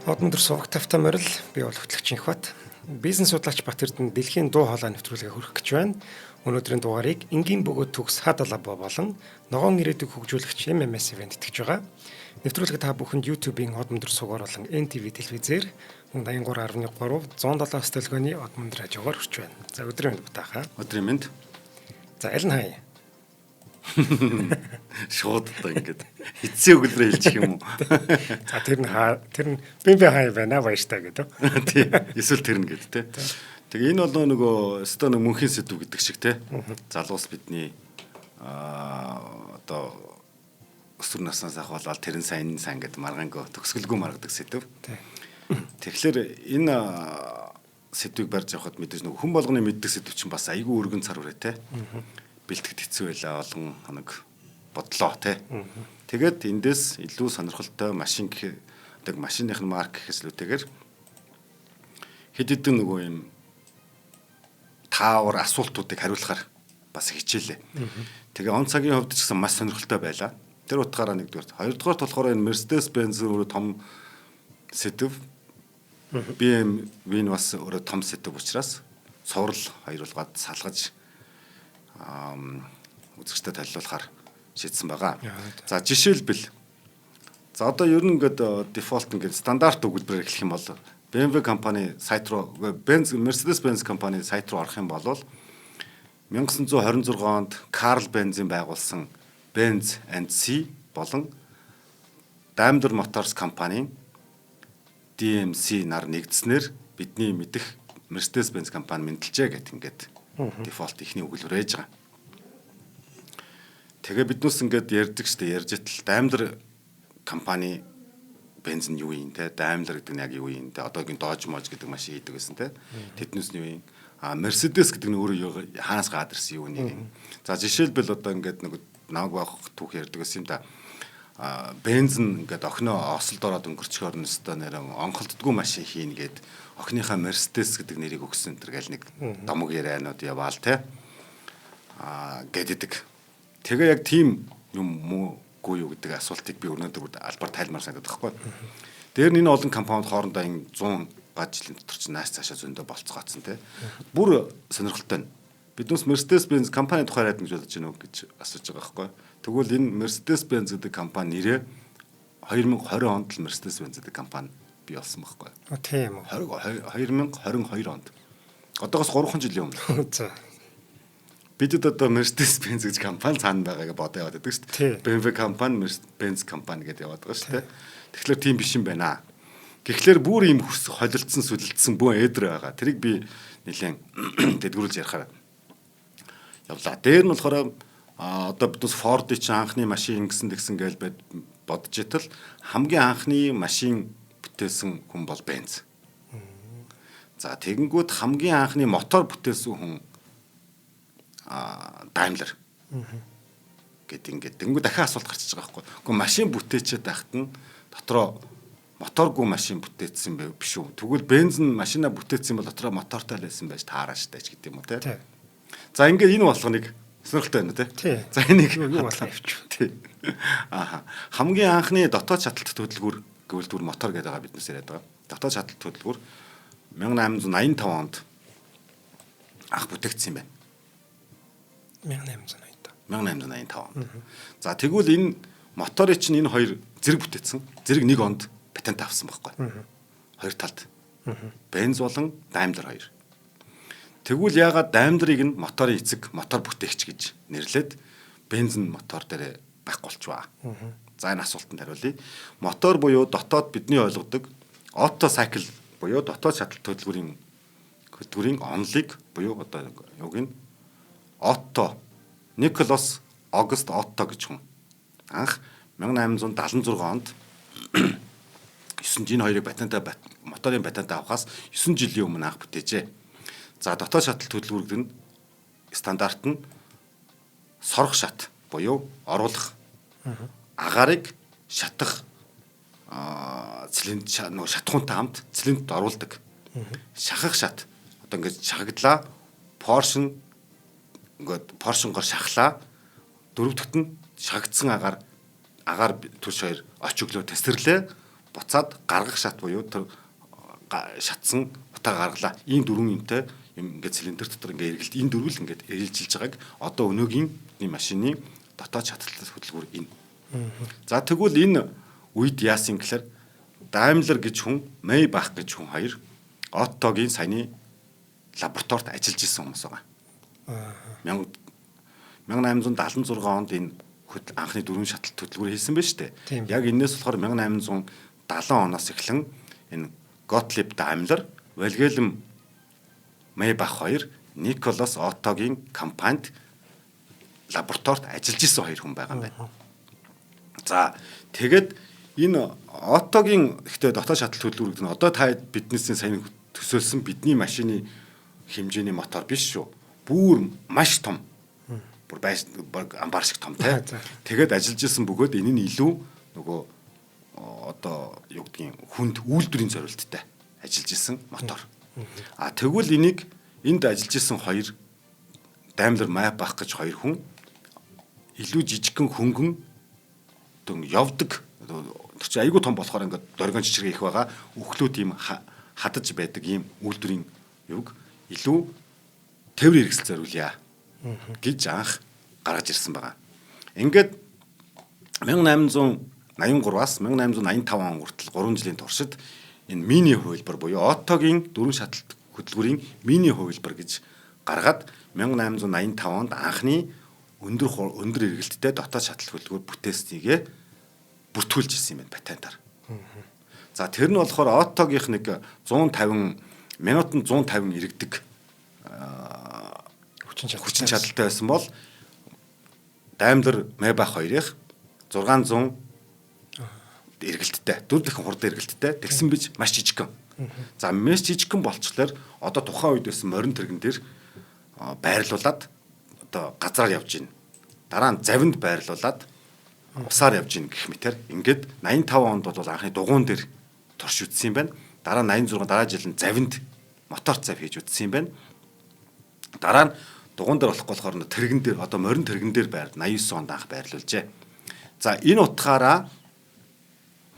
Одондөр сувагт автоморил би бол хөтлөгч Инхбат. Бизнес судлаач Бат Эрдэнэ дэлхийн дуу хоолой нэвтрүүлгээ хүргэх гэж байна. Өнөөдрийн дугаарыг энгийн бөгөөд төгс хадалба болон ногоон ирээдүйг хөгжүүлэгч MMS Event итгэж байгаа. Нэвтрүүлэг та бүхэнд YouTube-ийн Одондөр сугаар болон NTV телевизээр 83.3 107 төлгөөний Одондөр хажуугаар хүрч байна. За өдрийн мэнд бутаахаа. Өдрийн мэнд. За аль нь хаяа? Шууд одоо ингээд эцсийн өгүүлбэрээ хэлчих юм уу? За тэр нь бэмбэ хаяа байна баяртай гэдэг. Тий. Эсвэл тэр нь гэдэг те. Тэгээ энэ бол нөгөө өстө нэг мөнхийн сэдв гэдэг шиг те. Залуус бидний одоо өсвөр наснаас ахвалал тэрэн сайн гэдэг маргаангүй төгсгөлгүй маргадаг сэдв. Тэгэхээр энэ сэдвийг барьж явахад мэдээж нөгөө хүн болгоны мэддэг сэдв чинь бас айгүй өргөн цар хүрээ те. Бэлтгэд хэцүү байлаа олон хоног бодлоо те. Тэгээд эндээс илүү сонирхолтой машин гэдэг машиных нь марк гэхслүүтэйгээр хэд хэдэн нөгөө юм таавар асуултуудыг хариулахаар бас хичээлээ. Тэгээ он цагийн хувьд ч гэсэн маш сонирхолтой байлаа. Тэр утгаараа нэгдүгээр, хоёрдугаар болохоор энэ Mercedes-Benz өөрөө том сэдв. BMW-ийн бас өөрөө том сэдв учраас цуврал хоёруулгаад салгаж үзэгчдэд танилцуулахаар шийдсэн байгаа. За жишээлбэл за одоо ер нь ингээд дефолт ингээд стандарт өгүүлбэрээр эхлэх юм бол BMW компани сайт руу Mercedes-Benz компани сайт руу орох юм бол 1926 онд Карл Бензин байгуулсан Benz and C болон Daimler Motors компанийн DMC нар нэгдснээр бидний мэдих Mercedes-Benz компани мэдлжээ гэдэг ингээд дефолт ихний өгүүлбэр ээж байгаа. Тэгээ биднээс ингээд ярьдаг штэ ярьж итэл Daimler компани бензин юу юм те Daimler гэдэг нь яг юу юм те одоогийн Dodge Moj гэдэг машин хийдэг гэсэн те тэднээс нь юу юм Mercedes гэдэг нь өөрөө хаанаас гаад ирсэн юу нэг юм. За жишээлбэл одоо ингээд нэг намайг баах түүх ярьдаг гэсэн юм да. Бензин ингээд охиноо осолд ороод өнгөрчхөөр нь өстой нэр онголтдгүй машин хийн гээд охиныхаа Mercedes гэдэг нэрийг өгсөн тэр гэл нэг домог ярианууд яваал те гэдэг. Тэгээ яг тийм юм муугүй юу гэдэг асуултыг би өнөөдөр албаар тайлмаар санагдаад байхгүй. Дээр нь энэ олон компанид хоорондоо 100 жилийн дотор ч нааш цаашаа зөндөө болцгооцсон те. Бүр сонирхолтой нь. Биднээс Mercedes-Benz компани тухай яриад гэж бодож байна уу гэж асууж байгаа байхгүй. Тэгвэл энэ Mercedes-Benz гэдэг компани нэрээ 2020 онд л Mercedes-Benz гэдэг компани бий болсон байхгүй. Тийм үү. 2022 онд. Одоогоос 3 жилийн өмнө. За. Бидэд одоо Mercedes-Benz гэж компани цаана байгаагаа бодоо яваад байдаг шүү дээ. BMW компани, Mercedes-Benz компани гэдээ яваад байгаа шүү дээ. Тэгэхээр тийм биш юм байна. Тэгэхээр бүр ийм холилдсон, сүлэлдсэн бөө эдэр байгаа. Тэрийг би нэлээд дэдгүрүүлж ярихаар явлаа. Дээр нь болохоор одоо бидус Ford-ийн чинь анхны машин ингэсэн гээл бодож итэл хамгийн анхны машин бүтээсэн хүн бол Benz. За тэгэнгүүт хамгийн анхны мотор бүтээсэн хүн Daimler. Гэт ингээд тэнгүү дахиад асуулт гарчиж байгаа байхгүй. Гэхдээ машин бүтээчээд байхад нь дотроо моторгүй машин бүтээсэн байв биш үү? Тэгвэл бензин машина бүтээсэн бол дотроо мотортой байсан байж таараш тааж гэдэг юм уу те. За ингээд энэ болох нэг сонирхолтой байна те. За энийг юу болох явчих. Тий. Хамгийн анхны дотоод шаталт хөдөлгүүр гэвэл түр мотор гэдэг байгаа биднээс яриад байгаа. Дотоод шаталт хөдөлгүүр 1885 онд анх бүтээгдсэн юм байна. 1885 онд. За тэгвэл энэ моторын чинь энэ хоёр зэрэг бүтээсэн. Зэрэг нэг онд патент авсан байхгүй. Хоёр талд. Benz болон Daimler хоёр. Тэгвэл яагаад Daimler-ыг нь моторын эцэг, мотор бүтээгч гэж нэрлээд бензин мотор дээр байхгүй болчихваа. За энэ асуултанд хариулъя. Мотор буюу дотоод бидний ойлгодог auto-cycle буюу дотоод шаталт хөдөлгүүрийн онолыг буюу одоо юуг нь Otto Николас Огст Отто гэж хүн анх 1876 онд 9 энэ хоёрыг моторын патент авахаас 9 жилийн өмнө анх бүтээжээ. За дотоод шаталт хөдөлгүүрүүд нь стандарт нь сорох шат буюу оруулах агаарыг шатах цилинд нөгөө шатхуунтай хамт цилинд оруулдаг. Шахах шат одоо ингэж шахагдлаа Porsche ингээд Porsche-гоор шахлаа дөрөвдөгт нь шагцсан агаар турш хоёр оч өглөө тестэрлээ буцаад гаргах шат буюу тэр шатсан утаа гаргалаа. Ийм дөрвөн юмтай юм ингээд цилиндр дотор ингээд эргэлт энэ дөрвөл ингээд ээлжилж байгааг одоо өнөөгийн машины дотоод шаталтай хөдөлгүүр энэ. За тэгвэл энэ үед яасан гэхээр Daimler гэж хүн, Maybach гэж хүн хоёр Ottoгийн саяны лабораторид ажиллаж исэн хүмүүс байгаа. 1876 онд энэ анхны дөрвөн шаталт хөдөлгүүр хийсэн байна шүү дээ. Яг энэс болохоор 1870 оноос эхлэн энэ Gottlieb Daimler, Wilhelm Maybach хоёр Николас Оттогийн компанид лабораторид ажиллаж исэн хоёр хүн байгаа юм байна. За тэгээд энэ Оттогийн ихтэй дотоод шаталт хөдөлгүүр гэдэг нь одоо та биднээс сайн төсөөлсөн бидний машины хэмжээний мотор биш шүү. Бүр маш том. Бүр амбар шиг томтэй. Тэгээд ажиллаж исэн бөгөөд энэ нь илүү нөгөө одоо юу гэдгийг хүнд үйлдвэрийн зорилттой ажиллаж исэн мотор. А тэгвэл энд ажиллаж исэн хоёр Daimler Maybach гэж хоёр хүн илүү жижигхэн хөнгөн явдаг. Тэр чинь айгүй том болохоор ингээд дөргөн жижиг их байгаа. Өглөө тийм хадаж байдаг ийм үйлдвэрийн юг илүү тээврийн хэрэгсэл зориулъя гэж анх гаргаж ирсэн байгаа. Ингээд 1883-аас 1885 он хүртэл 3 жилийн туршид энэ мини хувилбар буюу Оттогийн дөрвөн шаталт хөдөлгүүрийн мини хувилбар гэж гаргаад 1885 онд анхны өндөр эргэлттэй дотоод шаталт хөдөлгүүр бүтээснийг бүртгүүлж ирсэн юм байна патентаар. За тэр нь болохоор Оттогийнх нэг 150 минутанд 150 иргэдэг хүчин чадалтай байсан бол Daimler Maybach хоёрыг 600 эргэлттэй, дөрөв дахин хурдан эргэлттэй тэгсэн бич маш жижигхэн. За маш жижигхэн болчихлоор одоо тухайн үед байсан морин тэрэгэн дээр байрлуулад одоо газраар явж гин. Дараа нь завинд байрлуулад усаар явж гин гэх мэтэр ингээд 85 онд бол анхны дугуун дээр турш үтсэн юм байна. Дараа нь 86 дараа жил нь завинд мотор зав хийж үтсэн юм байна. Дараа нь дугуун дээр болохгүй болохоор тэрэгэн дээр одоо морин тэрэгэн дээр 89 онд анх байрлуулжээ. За энэ утгаараа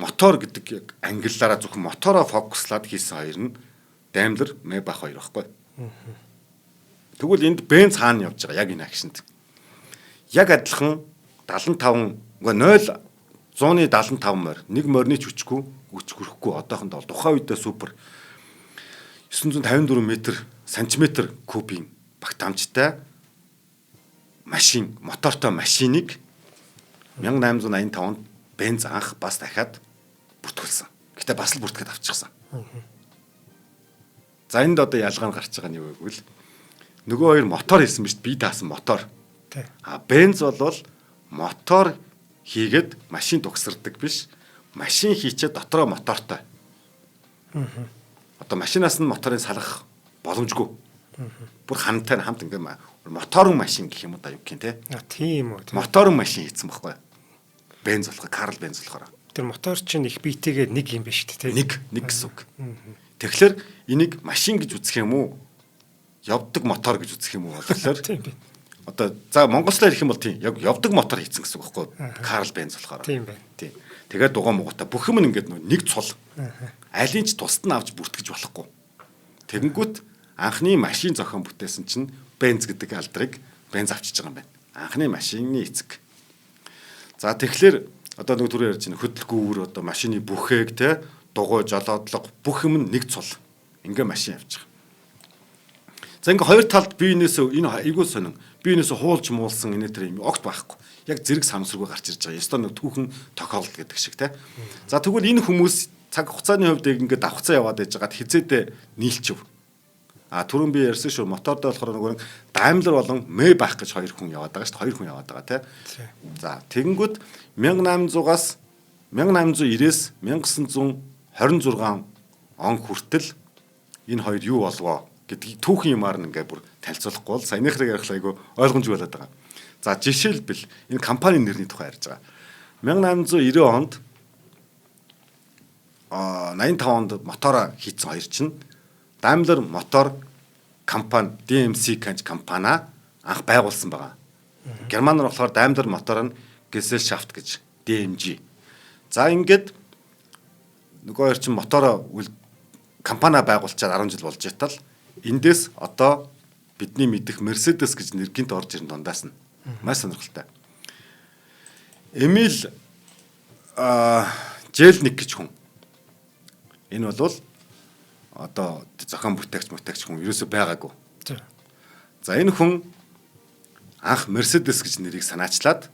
мотор гэдэг ангиллаараа зөвхөн мотороо фокуслаад хийсэн хоёр нь Daimler Maybach хоёр байхгүй. Тэгвэл энд бенз хаана явж байгаа яг энэ акшнд. Яг адилхан 75 0 175 морь нэг морины хүчгүй хүрэхгүй одоохондоо тухайн үедээ супер 954 сантиметр кубийн багтаамжтай машин мотортой машиныг 1885 онд бенз анх бас дахиад бүртгүүлсэн. Гэтэ бас л бүртгэхэд авчихсан. За энд одоо ялгаа нь гарч байгаа нь юу вэ гэвэл нөгөө хоёр мотор хэлсэн биз би таасан мотор. А бенз бол мотор хийгээд машин дугсардаг биш. Машин хийчээ дотроо мотортой. Одоо машинаас нь моторыг салгах боломжгүй. Бүр хамттай хамт ингээм моторын машин гэх юм уу да юу гэх юм те. Тийм үү. Моторын машин хийсэн байхгүй. Бенз болох, Карл Бенз болохоор. Тэр мотор чинь их биетэйгээ нэг юм биш үү те. Нэг гэсэн үг. Тэгэхээр энийг машин гэж үзэх юм уу? Явдаг мотор гэж үзэх юм уу болохоор. Тийм би. Одоо за монголчлаар хэлэх юм бол тийм яг явдаг мотор хийсэн гэсэн үг байхгүй. Карл Бенз болохоор. Тийм байна. Тийм. Тэгээд дугаа муугата бүх юм ингээд нэг цул. Алийг ч тусад нь авч бүртгэж болохгүй. Тэгэнгүүт анхны машин зохион бүтээсэн чинь Бенз гэдэг алдрыг Бенз авчиж байгаа юм байна. Анхны машины эцэг. За тэгэхээр одоо нэг түрүү ярьж байна хөдөлгүүр одоо машины бүхээг те дугуй жолоодлого бүх юм нэг цул. Ингээ машин авчих. За ингээ хоёр талд биенээсээ энэ айгуу сонин биенээсээ хуулж муулсан энэ төр юм огт байхгүй. Яг зэрэг самсруугаа гарч ирж байгаа. Ёстой нэг түүхэн тохиолдол гэдэг шиг те. За тэгвэл энэ хүмүүс цаг хугацааны хувьд ингээ давхцаа яваад байж байгаад хизээдээ нийлчихв. А түрүүн би ярьсан шүү мотортой болохоор нөгөө Daimler болон Maybach гэж хоёр хүн яваад байгаа шүү дээ. Хоёр хүн яваад байгаа тий. За тэгэнгүүт 1800-аас 1890-ээс 1926 он хүртэл энэ хоёр юу болвоо гэдгийг түүхэн юмар нь ингээ бүр танилцуулахгүй бол саяныхрыг ярих айгу ойлгомжгүй болоод байгаа. За жишээлбэл энэ компанийн нэрний тухай ярьж байгаа. 1890 онд 85 онд мотороо хийсэн хоёр чинь Daimler мотор компани DMC гэж компани анх байгуулсан байгаа. Германаар болохоор Daimler мотор нь Gesellschaft гэж DMG. За ингээд нөгөө хоёр чинь мотороо компани байгуулчаад 10 жил болж байтал эндээс одоо бидний мэдих Mercedes гэж нэр гинт орж ирэн дундаас нь маш сонирхолтой. Эмил Желник гэж хүн. Энэ бол одоо зохион бүтээгч хүн ерөөсөй байгаагүй. За энэ хүн анх Mercedes гэж нэрийг санаачлаад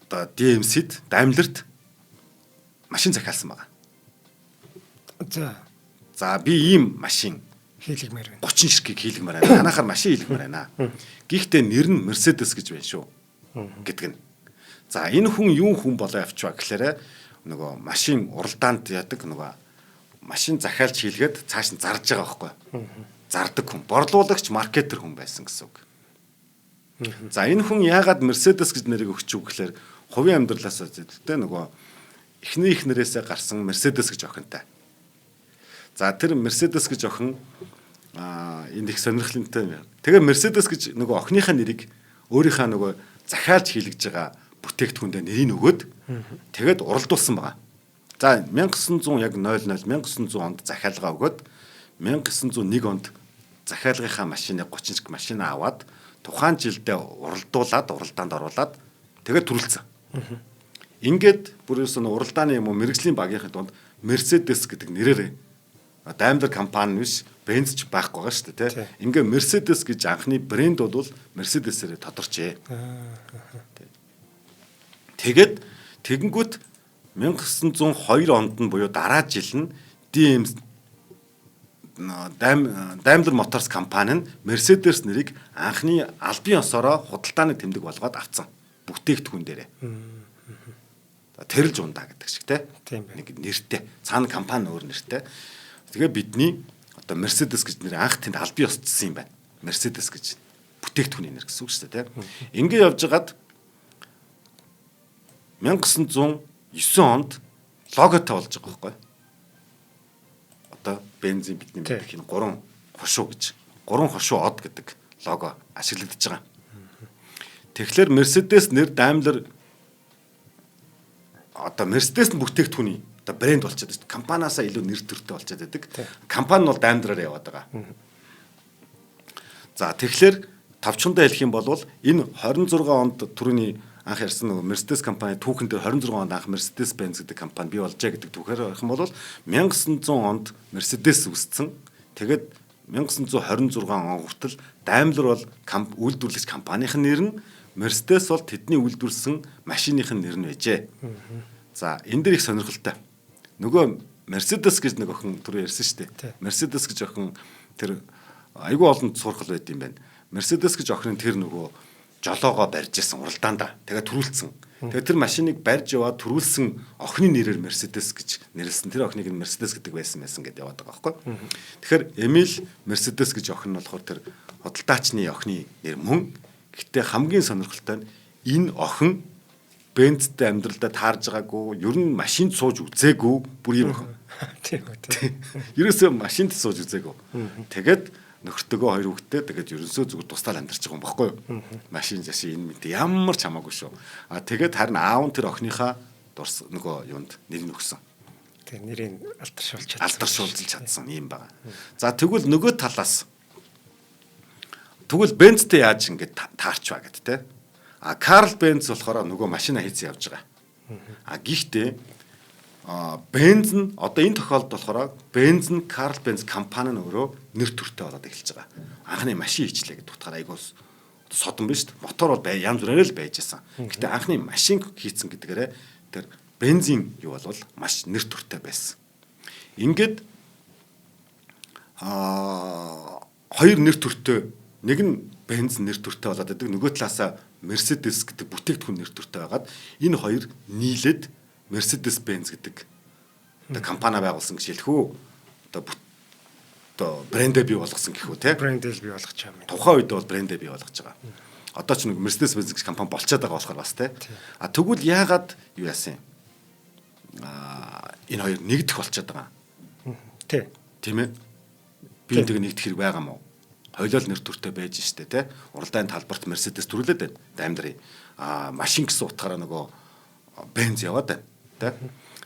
одоо DMC-д Daimler-т машин захиалсан байгаа. За би ийм машин хийлгмээр байна. 30 ширхгийг хийлгмээр байна. Танахаар машин хийлгмээр байна. Гэхдээ нэр нь Mercedes гэж байна шүү. Гэдэг нь. За энэ хүн юу хүн болоо явчихва гэхээр нөгөө машин уралдаанд яадаг нөгөө машин захиалж хийлгээд цааш нь зарж байгаа байхгүй. Зардаг хүн, борлуулагч, маркетер хүн байсан гэсэн үг. За энэ хүн яагаад Mercedes гэж нэрийг өгч үг гэхээр хувийн амьдралаас зэдэлтэй нөгөө эхнэрээсээ гарсан Mercedes гэж охинтой. За тэр Mercedes гэж охин энэ их сонирхолтой юм. Тэгээ Mercedes гэж нөгөө охиныхаа нэрийг өөрийнхөө нөгөө захиалж хийлгэж байгаа бүтээгдэхүүндээ нэрийг өгөөд тэгээд уралдуулсан байгаа. За 1900 онд захиалга өгөөд 1901 онд захиалгынхаа машиныг 30 машин аваад тухайн жилдээ уралдаанд оруулаад тэгээд төрүүлсэн. Ингээд бүрээс нь уралдааны юм уу мэрэгжлийн багийнхын донд Mercedes гэдэг нэрээр Daimler компани биш Benz ч байхгүй байгаа шүү дээ тий. Ингээ Mercedes гэж анхны брэнд бол Mercedes-ээр тодорчээ. Тэгээд тэгэнгүүт 1902 онд нь буюу дараа жил нь Daimler Motors компани нь Mercedes нэрийг анхны албан ёсороо худалдааны тэмдэг болгоод авсан. Бүтээгдэхүүн дээрээ. Тэрэлж ундаа гэдэг шиг тийм нэг нэртэй. Цаана компани өөр нэртэй. Тэгээ бидний одоо Mercedes гэж нэр анх тэнд албан ёсцсон юм байна. Mercedes гэж бүтээгдэхүүний нэр гэсэн үг шүү дээ тийм. Ингээ явж хагаад 1909 онд логотой болж байгаа байхгүй. Одоо бензин бидний мэдэх энэ 3 хошуу гэж 3 хошуу од гэдэг лого ашиглагдаж байгаа. Тэгэхээр Mercedes нэр Daimler одоо Mercedes бүтээгдэхүүний одоо брэнд болчиход байна. Компаниасаа илүү нэр төртэй болчиход байдаг. Компани нь бол Daimler-аар яваад байгаа. За тэгэхээр тавчхандаа хэлэх юм бол энэ 26 онд түрүүний анх ярьсан нөгөө Mercedes компани түүхэн дээр 26 онд анх Mercedes-Benz гэдэг компани бий болжээ гэдэг түүхээр ярих юм бол 1900 онд Mercedes үүссэн. Тэгээд 1926 он хүртэл Daimler бол үйлдвэрлэгч компанийн нэр нь, Mercedes бол тэдний үйлдвэрлэсэн машиных нь нэр нь байжээ. За энэ дэр их сонирхолтой. Нөгөө Mercedes гэж нэг охин түрүү ярьсан шүү дээ. Mercedes гэж охин тэр айгүй олон сурхал байд юм байна. Mercedes гэж охин тэр нөгөө жолоогоо барьж исэн уралдаанда. Тэгээд төрүүлсэн. Тэгээд тэр машиныг барьж яваад төрүүлсэн охины нэрээр Mercedes гэж нэрлсэн. Тэр охиныг нь Mercedes гэдэг байсан гэдээ яваад байгаа байхгүй. Тэгэхээр Emil Mercedes гэж охин нь болохоор тэр худалдаачны охины нэр мөн. Гэхдээ хамгийн сонирхолтой нь энэ охин Benz-тэй амьдралдаа таарж байгаагүй, ер нь машинд сууж үзээгүй бүр юм охин. Тийм. Ерөөсөө машинд сууж үзээгүй. Тэгээд нөхөртөөгөө хоёр хүүхэдтэй тэгээд ерөнсөө зүгээр тусдаал амьдарч байгаа юм баггүй юу? Машин жашин энэ мэт ямар ч хамаагүй шүү. Тэгээд харин аав нь тэр охиныхаа дурс нөгөө юунд нэг нь өгсөн. Тэгээд нэрийг алдаршуулж чадсан юм байна. За тэгвэл нөгөө талаас тэгвэл Benz-тэй яаж ингэж таарчваа гэд те. Карл Benz болохоор нөгөө машина хийцэн явж байгаа. Гэхдээ Benz нь одоо энэ тохиолдолд болохоор Benz нь Карл Benz компани нь өөрөө нэр төртэй болоод эхэлж байгаа. Анхны машин хийчлээ гэдэг утгаараа айгуус содон биш үү? Мотор бол янз бүрээр л байж байсан. Гэхдээ анхны машин хийцэн гэдгээрээ тэр бензин юу бол маш нэр төртэй байсан. Ингээд хоёр нэр төртэй, нэг нь Benz нэр төртэй болоод байдаг, нөгөө талаасаа Mercedes гэдэг бүтээгдэхүүн нэр төртэй байгаад энэ хоёр нийлээд Mercedes-Benz гэдэг одоо компани байгуулсан гэж хэлэх үү? Одоо брэндээ бий болгосон гэх үү те? Брэндэл бий болгож байгаа юм. Тухайн үед бол брэндээ бий болгож байгаа. Одоо ч нэг Mercedes-Benz гэж компани болчиход байгаа болохоор бас те. Тэгвэл яагаад юу яасан юм? Энэ хоёр нэгдэх болчиход байгаа. Тийм ээ. Би энэ нэгдэх хэрэг байгаа мó? Хойлол нэр төртэй байж штэ те. Уралдааны талбарт Mercedes төрүүлээд байна. Daimler машин гэсэн утгаараа нөгөө Benz яваад байна. Тэ.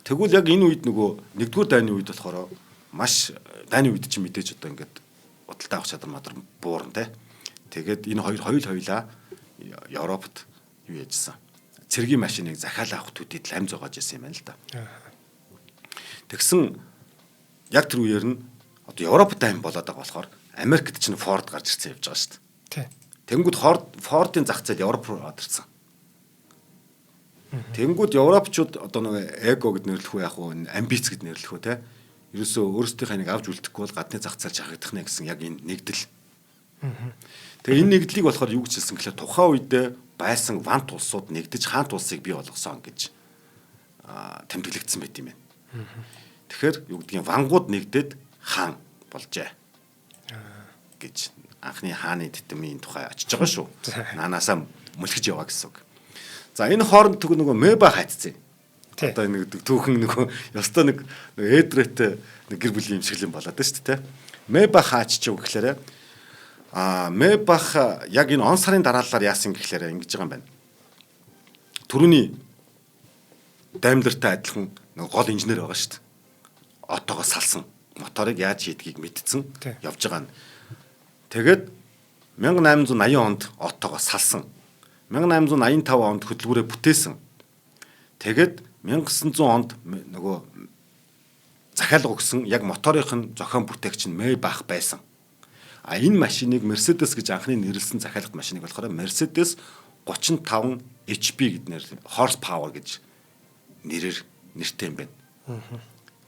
Тэгвэл яг энэ үед нөгөө нэгдүгээр дайны үед болохоор маш дайны үед чинь мэдээж одоо ингээд худалдаа авах чадвар мадар буурна те. Тэгээд энэ хоёулаа Европт юу яжсан. Цэргийн машиныг захиалаа авах төдийд лам зоогоож ирсэн юм байна л да. Тэгсэн яг тэр үеэр нь одоо Европ дайм болоод байгаа болохоор Америкт чинь Ford гарч ирсэн явж байгаа шүү дээ. Тэнгүүд Ford-ын зах зээл Европ руу ороод ирсэн. Тэнгүүд Европчууд одоо нэг эго гэд нэрлэх үү яг уу амбиц гэд нэрлэх үү те. Ерөөсөө өөрсдийнхээ нэг авч үлдэхгүй бол гадны зах зээл шахагдах нэ гэсэн яг энэ нэгдэл. Тэгээ энэ нэгдлийг болохоор юу гэж хэлсэн гэхээр тухайн үедээ байсан вант улсууд нэгдэж хаант улсыг бий болгосон гэж тэмдэглэгдсэн байт юм байна. Тэгэхээр юу гэдгийг вангууд нэгдээд хаан болжээ гэж анхны хааны тэтмийн тухай очиж байгаа шүү. Наанасаа мөлхөж яваа гэсэн үг. За энэ хооронд нөгөө Мэба хайцсан. Одоо нэг түүхэн нөгөө ёстой нэг эдрэт нэг гэр бүлийн юм шиг юм болоод байна шүү дээ. Мэба хаач ч үг гэхээр Мэбах яг энэ он сарын дараалалаар яасан гэхээр ингэж байгаа юм байна. Төрөний Даймлертай адилхан нэг гол инженер байгаа шүү дээ. Отоогоо салсан. Моторыг яаж хийдгийг мэдсэн явж байгаа нь. Тэгээд 1880 онд отоогоо салсан. 1885 онд хөдөлгүүрээ бүтээсэн. Тэгээд 1900 онд нөгөө захиалга өгсөн яг моторынх нь зохион бүтээгч нь Мэйбах байсан. Энэ машиныг Mercedes гэж анхны нэрлсэн захиалгад машиныг болохоор Mercedes 35 HP гэдэг horse power гэж нэртэй юм байна.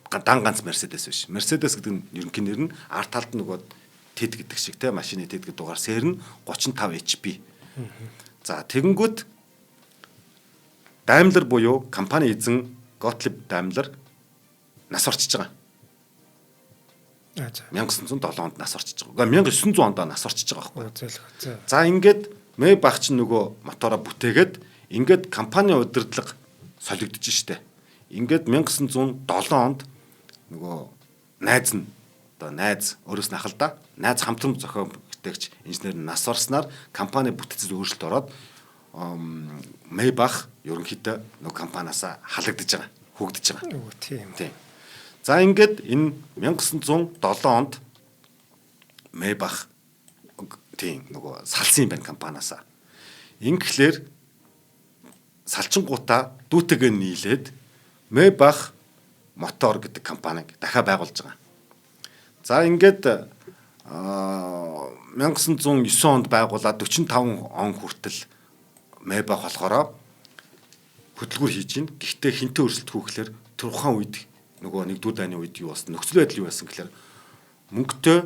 Дан ганц Mercedes биш. Mercedes гэдэг нь ерөнхий нэр нь арт талд нөгөө TED гэдэг шиг те машины TED гэдэг дугаар сэр нь 35 HP. За тэгэнгүүт Daimler буюу компани эзэн Gottlieb Daimler нас орчиж байгаа. 1907 онд нас орчиж байгаа. 1900 онд нас орчиж байгаа байхгүй. За ингээд Мэйбах ч нөгөө мотороо бүтээгээд ингээд компани удирдлага солигдож штэ. Ингээд 1907 онд нөгөө найз өөрөөс нь ахал да. Найз хамтран зохион бүтээгч инженер нас орсноор компани бүтцэл өөрчлөлт ороод Мэйбах ерөнхийдөө нөгөө компаниасаа халагдаж байгаа. Хөгдөж байгаа. Тийм. За ингээд энэ 1907 онд Мэйбах тийм нөгөө салсан юм байна компаниасаа. Ингээхээр салчингуудаа дүүтэйгээ нийлээд Мэйбах мотор гэдэг компаниг дахиад байгуулж байгаа. За ингээд 1909 онд байгуулаад 45 он хүртэл Мэйбах болохоор хөдөлгүүр хийж гин. Гэхдээ хинтээ өрсөлдөх үгээр тухайн үед нөгөө нэгдүгээр дайны үед юу болсон нөхцөл байдал юу байсан гэхээр мөнгөтэй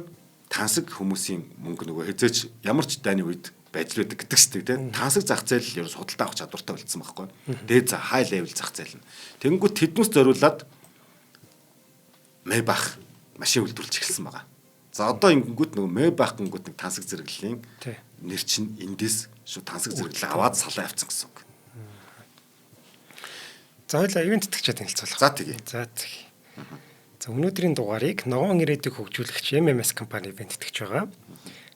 тансаг хүмүүсийн мөнгө нөгөө хязгаарч ямар ч дайны үед байж л байдаг гэдэг чинь тийм тансаг зах зээл ерөөс худалдаа авах чадвартай болцсон байхгүй. Дээд за хай левел зах зээл нь. Тэнгүүд тэднээс зориулаад Мэйбах машин үйлдвэрлэж эхэлсэн байгаа. За одоо ингэнгүүт нөгөө Мэйбах гингүүд нэг тансаг зэрэглэлийн нэр чинь эндээс шүү тансаг зэрэглэл аваад салаа авцсан гэсэн үг. За хоёлаа ивент тэтгэгчид танилцуулах. За тэгье. За өнөөдрийн дугаарыг ногоон ирээдүйг хөгжүүлэгч MMS компани ивент тэтгэж байгаа.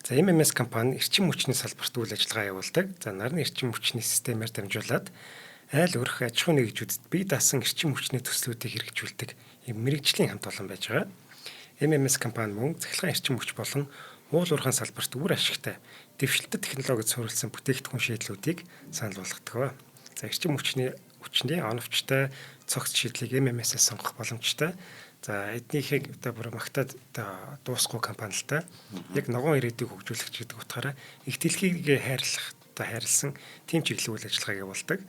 За MMS компани эрчим хүчний салбарт үйл ажиллагаа явуулдаг. За нарны эрчим хүчний системээр дамжуулаад айл өрх аж ахуйн нэгжүүдэд бие даасан эрчим хүчний төслүүдийг хэрэгжүүлдэг мэрэгжлийн хамт олон байж байгаа. MMS компани мөн цахилгаан эрчим хүч болон уул уурхайн салбарт үр ашигтай дэвшилтэт технологид суурилсан бүтээгдэхүүн шийдлүүдийг санал болгодог. За эрчим хүчний оновчтой цогц шийдлийг MMS-ээс сонгох боломжтой. За эднийхийг одоо бүр магтаад дуусахгүй компани л та. Яг ногоон ирээдүйг хөгжүүлэгч гэдэг утгаараа их дэлхийг хайрлсан тийм чиглэл үйл ажиллагааг явуулдаг.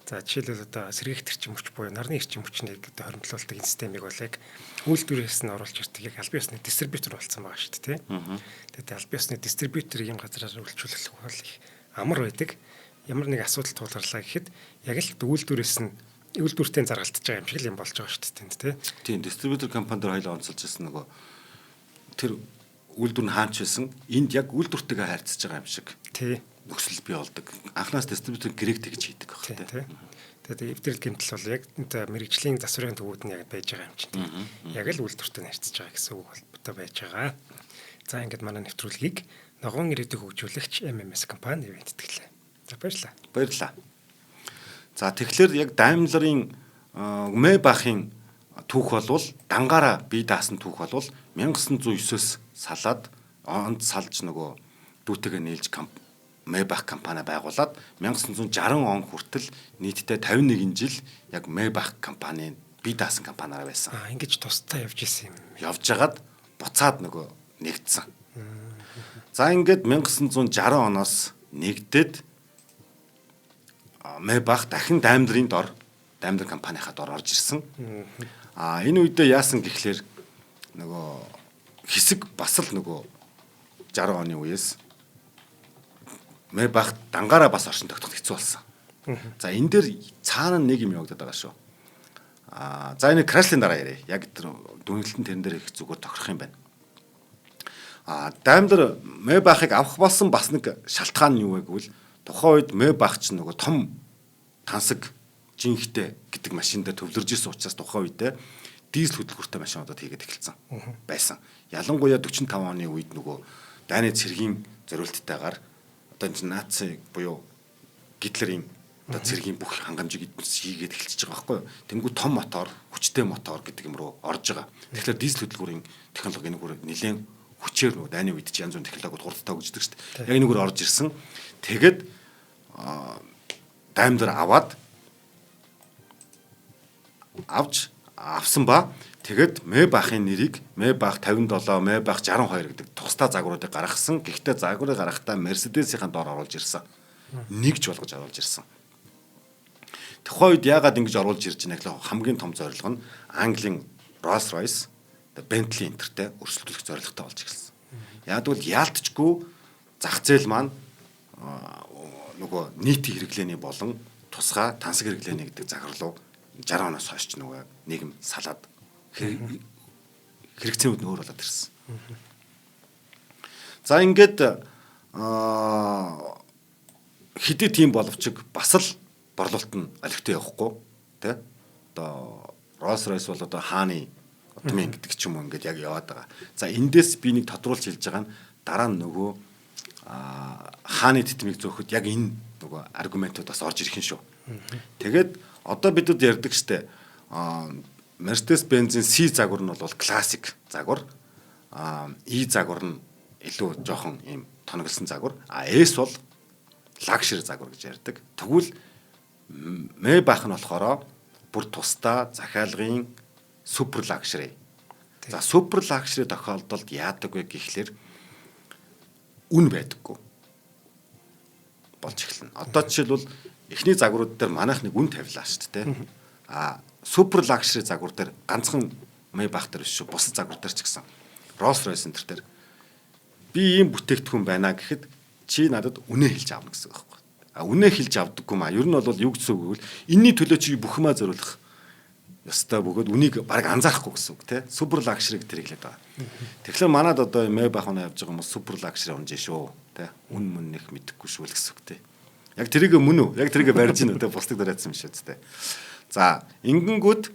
За жишээлбэл одоо сэргийгт эрчим хүч буюу нарны эрчим хүчнийг одоо хоримтлуулдаг энэ системийг бол яг үйлдвэрээс нь оруулж ирдэг яг албан ёсны дистрибьютор болсон байгаа шүү дээ. Тэгээд албан ёсны дистрибьютор ийм газараар үйлчлүүлэх бол их амар байдаг. Ямар нэг асуудал тулгарлаа гэхэд яг л үйлдвэрээс нь үйлдвэртэй заргалтж байгаа юм шиг л юм болж байгаа шүү дээ. Тийм дистрибьютор компани дээр хоёлоо онцолж ирсэн нөгөө тэр үйлдвэр нь хаач байсан энд яг үйлдвэртэйгээ харьцаж байгаа юм шиг. Тий. Нөхцөл бий болдог. Анхнаас дистрибьютор гэрэг тэгж хийдэг байх тийм. Тэгээд эвдрэл гэмтэл бол яг мэрэгжлийн засварын төвүүд нь яг байж байгаа юм чинь. Яг л үйлдвэртэй харьцаж байгаа гэсэн үг болтой байж байгаа. За ингээд манай нэвтрүүлгийг ногоон ирээдүйг хөгжүүлэгч MMS компани ивент тэтгэлээ. За баярлалаа. За тэгэхээр яг Daimler-ийн Мэйбахын түүх болвол дангаараа бие даасан түүх болвол 1909-с салаад онд салж нөгөө дүүтэйгээ нийлж Maybach компани байгуулад 1960 он хүртэл нийтдээ 51 жил яг Maybach компани бие даасан компаниар байсан. Ингэж тусдаа явж исэн юм. Явж хагаад буцаад нөгөө нэгдсэн. За ингээд 1960 оноос нэгдээд Maybach дахин Daimler-ийн дор Daimler компанийнхаа дор орж ирсэн. Энэ үедээ яасан гэхлээр нөгөө хэсэг бас л нөгөө 60 оны үеэс Maybach дангаараа бас оршин тогтоход хэцүү болсон. За энэ дээр цаана нэг юм явагдаад байгаа шүү. За энэ Chrysler-ийн дараа яриа. Яг тэр дүнэлтэн тэрэн дээр их зүгээр тохирох юм байна. Daimler Maybach-ыг авах болсон бас нэг шалтгаан нь юу вэ гэвэл тухайн үед Maybach ч нөгөө том тансаг жинхтэй гэдэг машин дээр төвлөрж исэн учраас тухайн үедээ дизель хөдөлгөөртэй машинуудад хийгээд эхэлсэн байсан. Ялангуяа 45 оны үед нөгөө дайны цэргийн зориулттайгаар одоо энэ наци буюу Гитлерийн одоо цэргийн бүх хангамжийг хийгээд эхэлчихэж байгаа байхгүй юу. Тэнгүү том мотор, хүчтэй мотор гэдэг юм руу орж байгаа. Тэгэхээр дизель хөдөлгөөрийн технологи нэг нэлээд хүчээр нөгөө дайны үед ч янз бүрийн технологиуд хурдтай өгждөг шүү дээ. Яг энэгээр орж ирсэн. Тэгээд Daimler авсан ба тэгээд Maybach-ын нэрийг Maybach 57, Maybach 62 гэдэг тусдаа загваруудыг гаргасан. Гэхдээ загварыг гаргахдаа Mercedes-ийн доор оруулж ирсэн. Нэгж болгож оруулж ирсэн. Тухайн үед яагаад ингэж оруулж ирж байна гэхэл хамгийн том зорилго нь Английн Rolls-Royce, Bentley энтертэй өрсөлдөх зорилготой болж эхэлсэн. Яг бол яалтчгүй зах зээл маань нөгөө нийтийн хэрэглээний болон тусгай тансаг хэрэглээний гэдэг загвар руу 60 оноос хойш нөгөө нийгэм салаад хэрэгцээнүүд нөр болоод ирсэн. За ингээд хэдий тийм боловч бас л борлуулалт нь олигтой явахгүй тий. Одоо Rolls-Royce бол одоо хааны удмын гэдэг ч юм уу ингээд яг яваад байгаа. За эндээс би нэг тодруулж хэлж байгаа нь дараа нь нөгөө хааны тэтмийг зөөхөд яг энэ нөгөө аргументууд бас орж ирэх юм шүү. Тэгээд одоо бидүүд ярьдаг штэ Mercedes-Benz-ийн C загвар нь бол классик загвар. E загвар нь илүү жоохон ийм тоноглсон загвар. S бол luxury загвар гэж ярьдаг. Тэгвэл Maybach нь болохоор бүр тусдаа захиалгын супер luxury. За супер luxury тохиолдолд яадаг вэ гэхлээр үн байдаггүй болж эхэлнэ. Одоо жишээлбэл эхний загварууд дээр манайх нэг үн тавилаа шүү дээ. Супер luxury загвар дээр ганцхан Maybach дээр биш шүү. Бусад загвар дээр ч гэсэн Rolls-Royce центр дээр би ийм бүтээгдэхүүн байна гэхэд чи надад үнэ хэлж аавна гэсэн үг байхгүй. Үнэ хэлж авдаггүй маа. Ер нь бол юу гэсэн үг гэвэл энэний төлөө чи бүх юмаа зориулах ёстой бөгөөд үнийг баг анзаарахгүй гэсэн үг тий. Супер luxury гэдэг хэлээд байгаа. Тэгэхээр манад одоо Maybach оноо явж байгаа хүмүүс супер luxury унж шүү тий. Үн мөн нэх мэдэхгүй шүү л гэсэн үг тий. Яг тэрийг мөн үү? Яг тэрийг барьж ийн үү? Бусдыг дараацсан юм шүү дээ. За, ингэнгүүт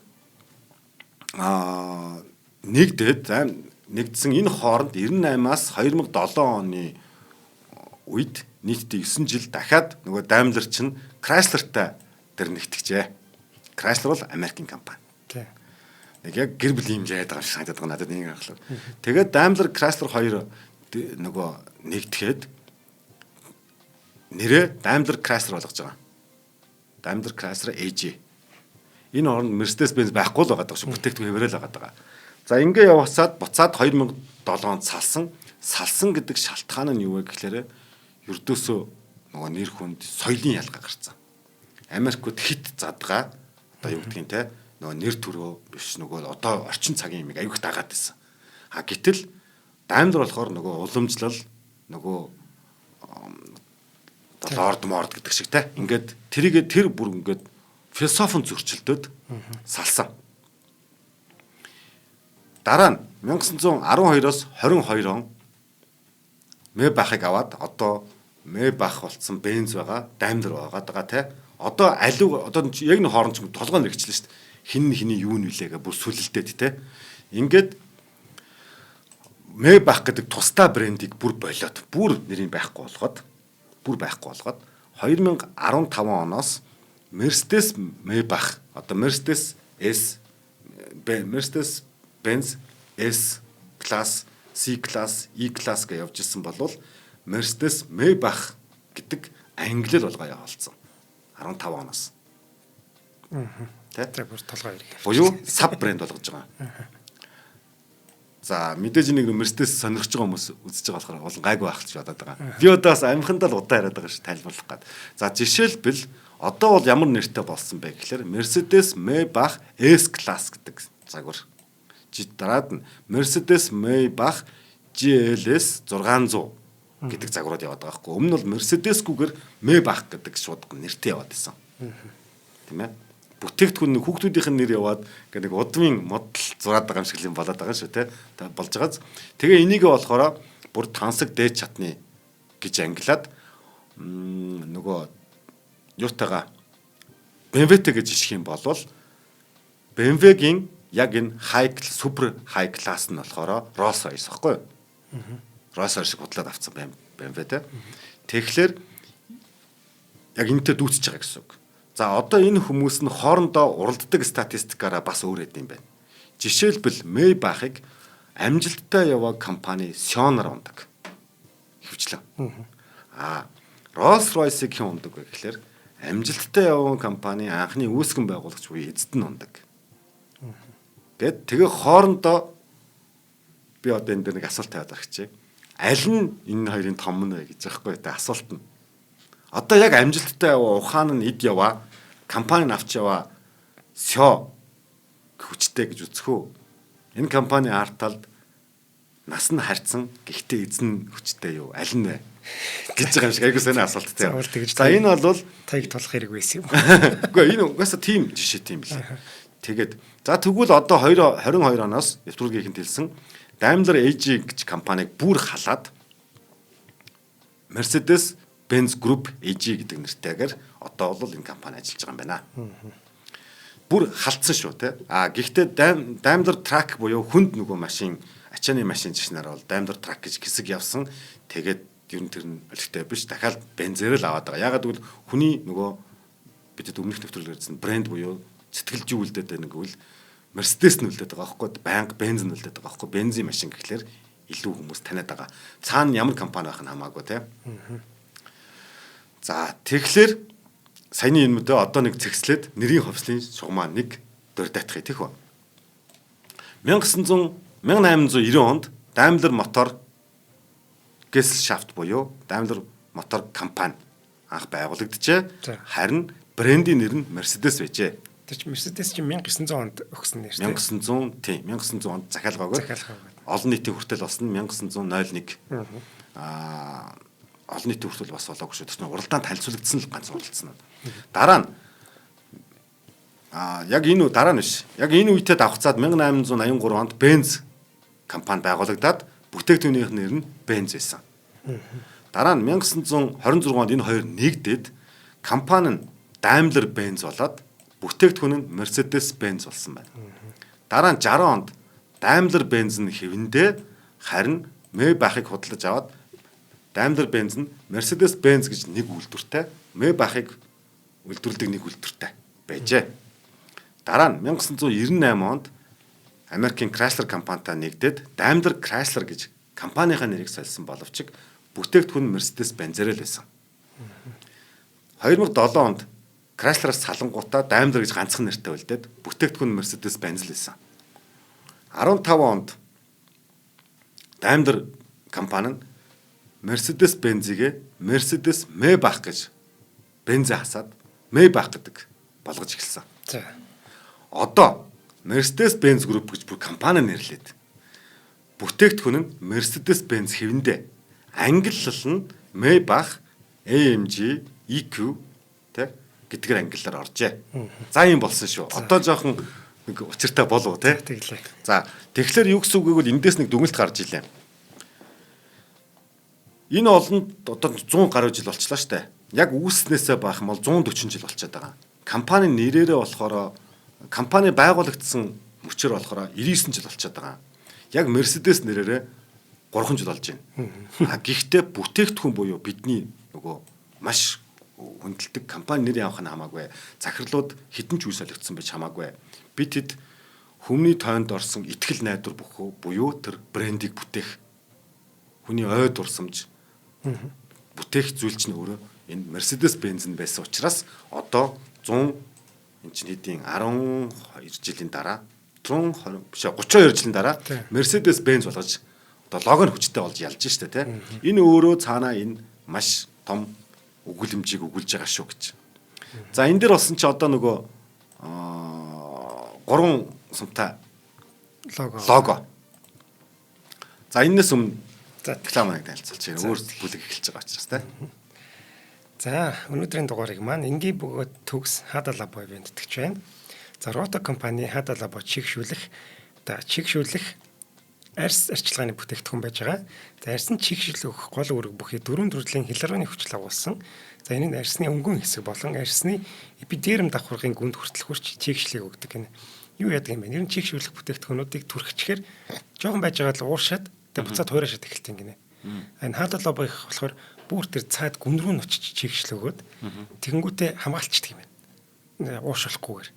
нэгдсэн энэ хооронд 98-аас 2007 оны үед нийтдээ 9 жил дахиад нөгөө Daimler чинь Chrysler-тай тэр нэгтгэжээ. Chrysler бол Америкийн компани. Тий. Нэг яг гэр бүлийн хэмжээ яадаг шиг санагдаад байгаа надад нэг ахлаа. Тэгээд Daimler Chrysler хоёр нөгөө нэгтгэхэд нэрээ Daimler Chrysler болгож байгаа. Daimler Chrysler AG. Энэ орнд Mercedes-Benz байхгүй л байгаа даа шүү. Бүтээгдэхүүн хэврэл байгаа. За ингээ явсаад буцаад 2007 онд салсан гэдэг шалтгаан нь юу вэ гэхээр ердөөсөө нөгөө нэр хүнд соёлын ялгаа гарцсан. Америкууд хит задгаа одоо юу гэдгийг те нөгөө нэр төрөө биш нөгөө одоо орчин цагийн юмыг аюух дагаад байсан. Гэтэл Daimler болохоор нөгөө уламжлал нөгөө лорд морд гэдэг шиг те ингээд тэр бүр ингээд философийн зөрчилдөд салсан. Дараа нь 1912-оос 22 он Maybach-ыг аваад одоо Maybach болсон Benz байгаа, Daimler байгаа те. Одоо одоо яг нэг хооронд ч толгой нэрчлээ шүү дээ. Хин хиний юу нүүлээгээ бүр сүлэлдээд те. Ингээд Maybach гэдэг тусдаа брендийг бүр болоод бүр нэрийг байхгүй болгоод 2015 оноос Mercedes Maybach одоо Mercedes S Mercedes Benz S class, C class, E class гэж явж ирсэн болвол Mercedes Maybach гэдэг англи болгоо явуулсан. 15 оноос. За бүр толгой ирэх. Буюу саб брэнд болгож байгаа. За мэдээж нэг Mercedes сонирхож байгаа хүмүүс үзэж байгаа болохоор бол гайгүй байх гэж бодоод байгаа. Би одоо бас амхандаа л удаа яриад байгаа ш тайлбарлах гээд. За жишээлбэл одоо бол ямар нэртэй болсон бэ гэхээр Mercedes Maybach S class гэдэг загвар. Дараад нь Mercedes Maybach GLS 600 гэдэг загварууд яваад байгаа хгүй. Өмнө нь бол Mercedes-гүйгээр Maybach гэдэг шууд нэртэй яваад байсан. Тийм ээ. Бүтээгдэхүүн хүүхдүүдийнх нь нэр яваад нэг удмын модал зураад байгаа юм шиг юм болоод байгаа шүү те болж байгааз. Тэгээ энийг болохоор бүр тансаг дээд чатны гэж ангилаад нөгөө юутайгаа BMW-тэй гэж иших юм болвол BMW-гийн яг энэ супер хай класс нь болохоор Rolls-Royce байхгүй юу? Rolls-Royce шиг худлаад авцсан BMW те. Тэгэхээр яг энэтэй дүүцэж байгаа гэсэн үг. За одоо энэ хүмүүс нь хоорондоо уралддаг статистикаараа бас өөр хэдэм байна. Жишээлбэл Maybach-ыг амжилттай яваа компани Sionor ундаг. Хөвчлээ. Rolls-Royce-ыг хэн ундаг вэ гэхээр амжилттай явсан компани анхны үүсгэн байгуулагч буюу эзэд нь ундаг. Гэт тэгээ хоорондоо би одоо энэ дээр нэг асуулт тавиад аргачих. Аль нь энэ хоёрын том нь вэ гэж байхгүй тэ асуулт нь. Одоо яг амжилттай яваа ухаан нь эд яваа компани авч яваа Sio хүчтэй гэж үзэх үү? Энэ компани арталд нас нь харьцан гэхдээ эзэн хүчтэй юу? Аль нь вэ? гэж байгаа юм шиг айгуу сайн асуулт тийм. За энэ бол таяг толох хэрэг байсан юм. Үгүй энэ угаасаа тийм жишээ тийм билээ. Тэгээд за тэгвэл одоо 2022 оноос нэвтрүүлгийнхэнд хэлсэн Daimler AG гэж компаниг бүр халаад Mercedes Benz Group AG гэдэг нэртэйгээр одоо бол энэ компани ажиллаж байгаа юм байна. Бүр халтсан шүү те. Гэхдээ Daimler Truck буюу хүнд нөгөө машин, ачааны машин жишнээр бол Daimler Truck гэж хэсэг явсан. Тэгээд ер нь тэр нь олигтой биш. Дахиад бензээр л аваад байгаа. Ягаад гэвэл хүний нөгөө бидэд өмнөх нэвтрүүлгээр хэлсэн брэнд буюу сэтгэлжүү үлдээд байгаа нэг үл Mercedes нь үлдээд байгаа байхгүй банк бензин үлдээд байгаа байхгүй бензин машин гэхлээр илүү хүмүүс таниад байгаа. Цаана ямар компани байх нь хамаагүй те. За тэгэхээр саяны энэ мэдээ одоо нэг зэгслээд нэрийн ховслын шугамаа нэг дурдайтах тийх үү. 1890 онд Daimler Motor Gesellschaft буюу Daimler Motor компани анх байгуулагджээ. Харин брендийн нэр нь Mercedes байжээ. Тэр чинь Mercedes чинь 1900 онд өгсөн нэр. 1900 тийм 1900 онд захиалгаагүй. Олон нийтийн хүртэл болсон 1901. Олон нийтийн хүртэл бас болоогүй шүү. Тэр нь уралдаанд танилцуулагдсан л ганц уралдсан. Дараа нь яг энэ дараа нь биш. Яг энэ үедээ давхцаад 1883 онд Benz компани байгуулагдаад бүтээгдэхүүнийх нэр нь Benz байсан. Дараа нь 1926 онд энэ хоёр нэгдээд компани нь Daimler Benz болоод бүтээгдэхүүн нь Mercedes Benz болсон байна. Дараа нь 60 онд Daimler Benz нь хэвэндээ харин Maybach-ыг худалдаж аваад Daimler Benz нь Mercedes Benz гэж нэг үйлдвэртэй, Maybach-ыг үйлдвэрлэдэг нэг үйлдвэртэй байжээ. Дараа нь 1998 онд Америкийн Chrysler компанитай нэгдээд Daimler Chrysler гэж компанийнхаа нэрийг солисон боловч бүтээгдэхүүн Mercedes Benz-ээр л байсан. 2007 онд Chrysler-аас салангуудаа Daimler гэж ганцхан нэртэй үлдээд бүтээгдэхүүн Mercedes Benz л байсан. 15 онд Daimler компани нь Mercedes Benz-ийг Mercedes Maybach гэж Benz хасаад Maybach гэдэг болгож эхэлсэн. За. Одоо Mercedes Benz Group гэж бүр компани нэрлээд бүтээгдэхүүн нь Mercedes Benz хэвэндээ ангиллал нь Maybach, AMG, EQ тэ гэдгээр ангиллаар оржээ. За юм болсон шүү. Одоо жоохон нэг учиртай болов те. Тэглээ. За тэгэхээр юу гэсэн үг гэвэл эндээс нэг дүгнэлт гарч илээ. Энэ олонд одоо 100 гаруй жил болчлаа штэ. Яг үүснээсээ баах юм бол 140 жил болчиход байгаа. Компани нэрээрээ болохоор компани байгуулагдсан мөчөр болохоор 99 жил болчиход байгаа. Яг Mercedes нэрээрээ 3 жил болж байна. Гэхдээ бүтээгдэхүүн буюу бидний нөгөө маш хүндэлдэг компани нэр явах нь хамаагүй. Захирлууд хідэн ч үе солигдсон байж хамаагүй. Бид хэд Хүмүүний тойнд орсон итгэл найдвар буюу тэр брендийг бүтээх. Хүний ой дурсамж бүтээх зүйл чинь өөрөө энэ Mercedes-Benz нь байсан учраас одоо 100 энэ чинь хэдийн 12 жилийн дараа 120 биш 32 жилийн дараа Mercedes-Benz болгож одоо лого нь хүчтэй болж ялж штэ тий. Энэ өөрөө цаанаа энэ маш том өгүүлэмжийг өгүүлж байгаа шүү гэж. За энэ дэр болсон чи одоо нөгөө 3 сумтай лого. За энэс өмнө рекламыг танилцуулж байгаа. Өөр бүлэг эхэлж байгаа учраас тий. За өнөөдрийн дугаарыг маань энгийн бөгөөд төгс Hada Labo ивэнтгч байна. За Roto компани Hada Labo чигшүүлэх арьс арчилгааны бүтээгдэхүүн байж байгаа. За арьсан чигшүүлэх гол үүрэг бүхий 4 төрлийн хилорооны хүчил агуулсан. За энэ нь арьсны өнгөн хэсэг болон арьсны эпидерм давхаргын гүнд хүртэл хүрч чигшлийг өгдөг гэнэ. Юу яадаг юм бэ? Ер нь чигшүүлэх бүтээгдэхүүнүүдийг түрхчихээр жоохон байж байгаа л ууршаад тэг буцаад хуурашаад эхэлтийн гинэ. Энэ Hada Labo их болохоор бүр тэр цаад гүн рүү нь очиж чигшлөөгөөд тэгэнгүүтээ хамгаалцдаг юм байна. Ууршуулахгүйгээр.